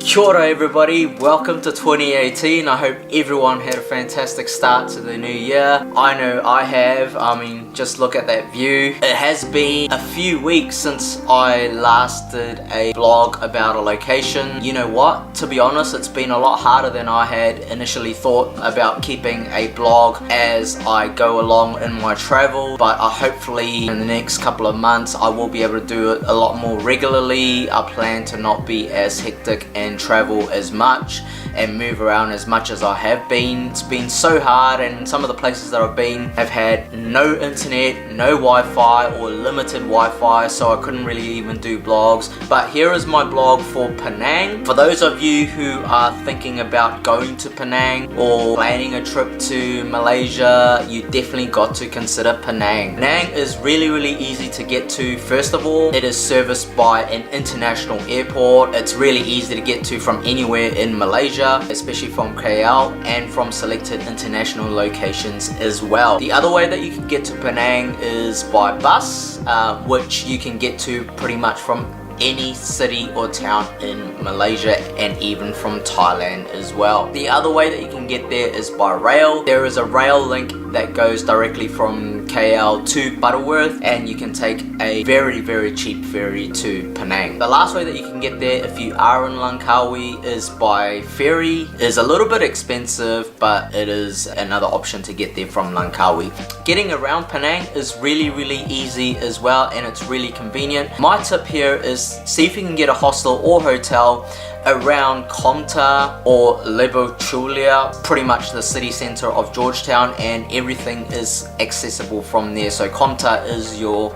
Kia ora everybody, welcome to 2018. I hope everyone had a fantastic start to the new year. I know I have. I mean, just look at that view. It has been a few weeks since I last did a vlog about a location. You know what? To be honest, it's been a lot harder than I had initially thought about keeping a blog as I go along in my travel, but hopefully in the next couple of months I will be able to do it a lot more regularly. I plan to not be as hectic and travel as much and move around as much as I have been. It's been so hard, and some of the places that I've been have had no internet, no Wi-Fi or limited Wi-Fi, so I couldn't really even do blogs. But here is my blog for Penang. For those of you who are thinking about going to Penang or planning a trip to Malaysia, you definitely got to consider Penang. Penang is really easy to get to. First of all, it is serviced by an international airport. It's really easy to get to from anywhere in Malaysia, especially from KL, and from selected international locations as well. The other way that you can get to Penang is by bus, which you can get to pretty much from any city or town in Malaysia and even from Thailand as well. The other way that you can get there is by rail. There is a rail link that goes directly from KL to Butterworth, and you can take a very cheap ferry to Penang. The last way that you can get there if you are in Langkawi is by ferry. It's a little bit expensive, but it is another option to get there from Langkawi. Getting around Penang is really easy as well, and it's really convenient. My tip here is see if you can get a hostel or hotel around Komta or Lebochulia, pretty much the city center of Georgetown, and everything is accessible from there. So Komta is your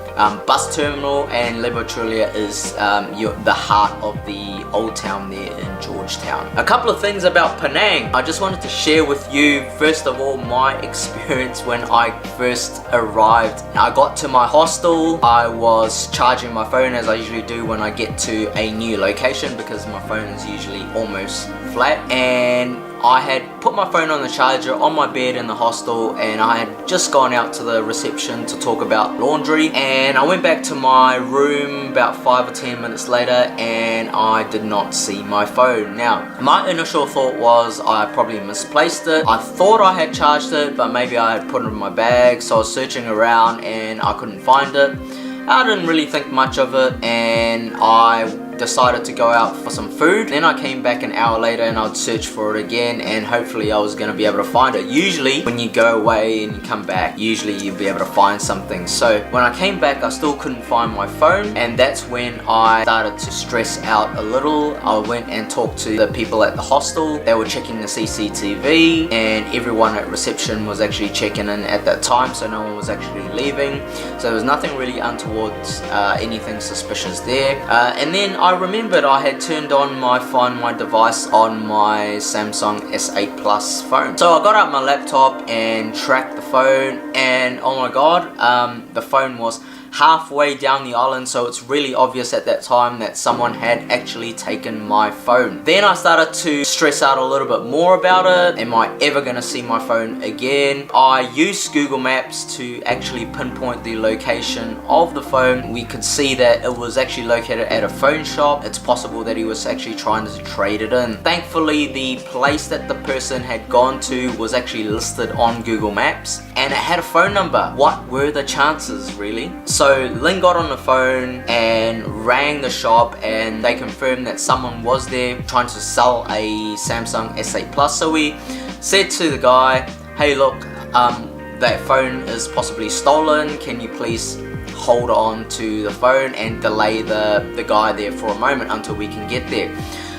bus terminal, and Lebochulia is the heart of the old town there in Georgetown. A couple of things about Penang I just wanted to share with you. First of all, my experience when I first arrived. I got to my hostel, I was charging my phone as I usually do when I get to a new location, because my phone is usually almost flat, and I had put my phone on the charger on my bed in the hostel, and I had just gone out to the reception to talk about laundry, and I went back to my room about 5 or 10 minutes later and I did not see my phone. Now, my initial thought was I probably misplaced it. I thought I had charged it, but maybe I had put it in my bag, so I was searching around and I couldn't find it. I didn't really think much of it, and I decided to go out for some food. Then I came back an hour later and I'd search for it again, and hopefully I was going to be able to find it. Usually when you go away and you come back, usually you'll be able to find something. So when I came back, I still couldn't find my phone, and that's when I started to stress out a little. I went and talked to the people at the hostel. They were checking the CCTV, and everyone at reception was actually checking in at that time, so no one was actually leaving. So there was nothing really untoward, anything suspicious there. And then I remembered I had turned on my Find My device on my Samsung S8 Plus phone. So I got out my laptop and tracked the phone, and oh my god, the phone was halfway down the island, so it's really obvious at that time that someone had actually taken my phone. Then I started to stress out a little bit more about it. Am I ever going to see my phone again? I used Google Maps to actually pinpoint the location of the phone. We could see that it was actually located at a phone shop. It's possible that he was actually trying to trade it in. Thankfully, the place that the person had gone to was actually listed on Google Maps, and it had a phone number. What were the chances, really? So Lynn got on the phone and rang the shop, and they confirmed that someone was there trying to sell a Samsung S8 Plus. So we said to the guy, hey look, that phone is possibly stolen. Can you please hold on to the phone and delay the guy there for a moment until we can get there?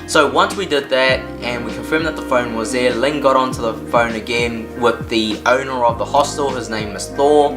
So once we did that and we confirmed that the phone was there, Ling got onto the phone again with the owner of the hostel. His name is Thor.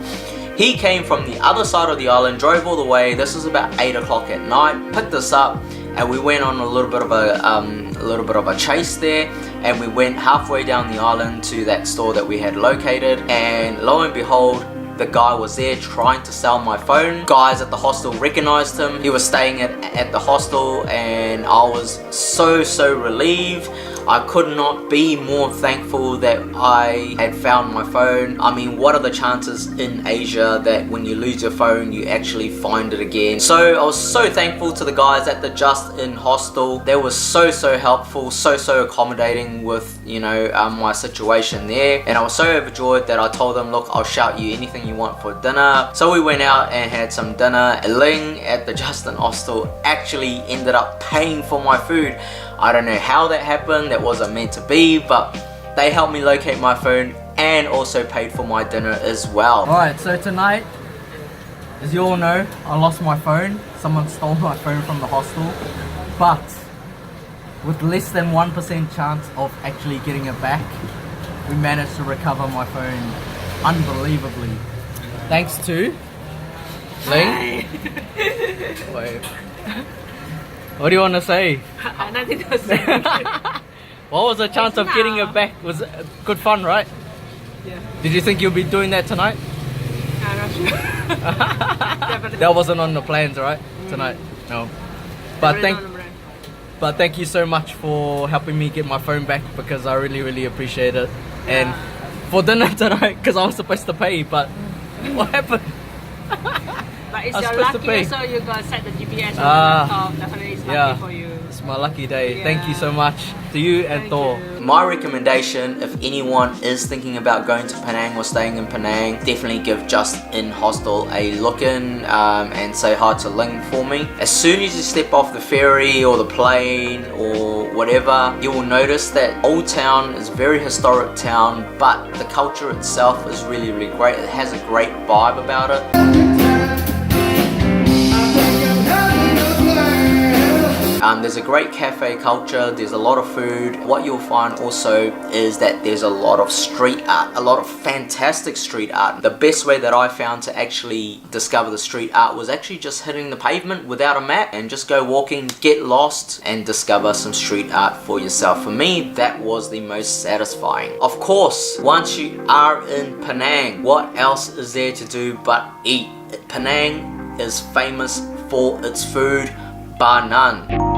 He came from the other side of the island, drove all the way. This was about 8 o'clock at night, picked us up, and we went on a little bit of a chase there, and we went halfway down the island to that store that we had located, and lo and behold, the guy was there trying to sell my phone. Guys at the hostel recognized him. He was staying at the hostel, and I was so relieved. I could not be more thankful that I had found my phone. I mean, what are the chances in Asia that when you lose your phone you actually find it again? So I was so thankful to the guys at the Just In hostel. They were so helpful, so accommodating with, you know, my situation there, and I was so overjoyed that I told them, look, I'll shout you anything you want for dinner. So we went out and had some dinner. Ling at the Just In hostel actually ended up paying for my food. I don't know how that happened, that wasn't meant to be, but they helped me locate my phone and also paid for my dinner as well. Alright, so tonight, as you all know, I lost my phone. Someone stole my phone from the hostel, but with less than 1% chance of actually getting it back, we managed to recover my phone unbelievably. Thanks to Ling. Wait. What do you want to say? Nothing to say. What was the chance of getting it back? Was it good fun, right? Yeah. Did you think you'll be doing that tonight? I'm not sure. Definitely. That wasn't on the plans, right? Tonight? No. But thank you so much for helping me get my phone back, because I really appreciate it. And for dinner tonight, because I was supposed to pay, but what happened? But it's your lucky, so you got set the GPS on the laptop. Definitely it's lucky for you. It's my lucky day. Thank you so much to you and Thor. You. My recommendation, if anyone is thinking about going to Penang or staying in Penang, definitely give Just In hostel a look in, and say hi to Ling for me. As soon as you step off the ferry or the plane or whatever, you will notice that Old Town is a very historic town, but the culture itself is really great. It has a great vibe about it. There's a great cafe culture, there's a lot of food. What you'll find also is that there's a lot of street art, a lot of fantastic street art. The best way that I found to actually discover the street art was actually just hitting the pavement without a map and just go walking, get lost and discover some street art for yourself. For me, that was the most satisfying. Of course, once you are in Penang, what else is there to do but eat? Penang is famous for its food, bar none.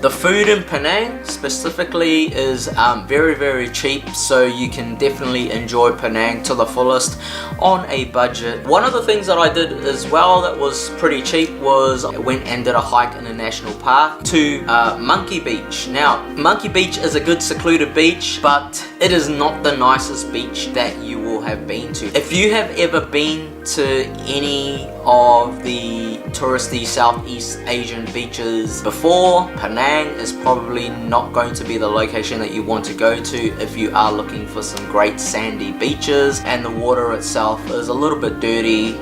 The food in Penang specifically is very cheap, so you can definitely enjoy Penang to the fullest on a budget. One of the things that I did as well that was pretty cheap was I went and did a hike in a national park to Monkey Beach. Now, Monkey Beach is a good secluded beach, but it is not the nicest beach that you will have been to. If you have ever been to any of the touristy Southeast Asian beaches before, Penang is probably not going to be the location that you want to go to if you are looking for some great sandy beaches, and the water itself is a little bit dirty.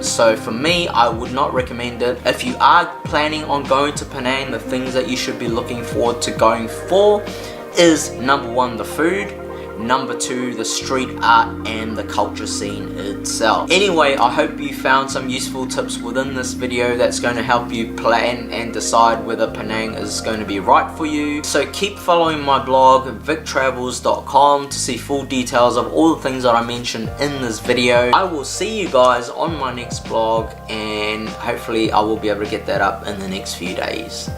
So for me, I would not recommend it. If you are planning on going to Penang, the things that you should be looking forward to going for is number 1, the food, number 2, the street art and the culture scene itself. Anyway, I hope you found some useful tips within this video that's going to help you plan and decide whether Penang is going to be right for you. So keep following my blog victravels.com to see full details of all the things that I mentioned in this video. I will see you guys on my next blog, and hopefully I will be able to get that up in the next few days.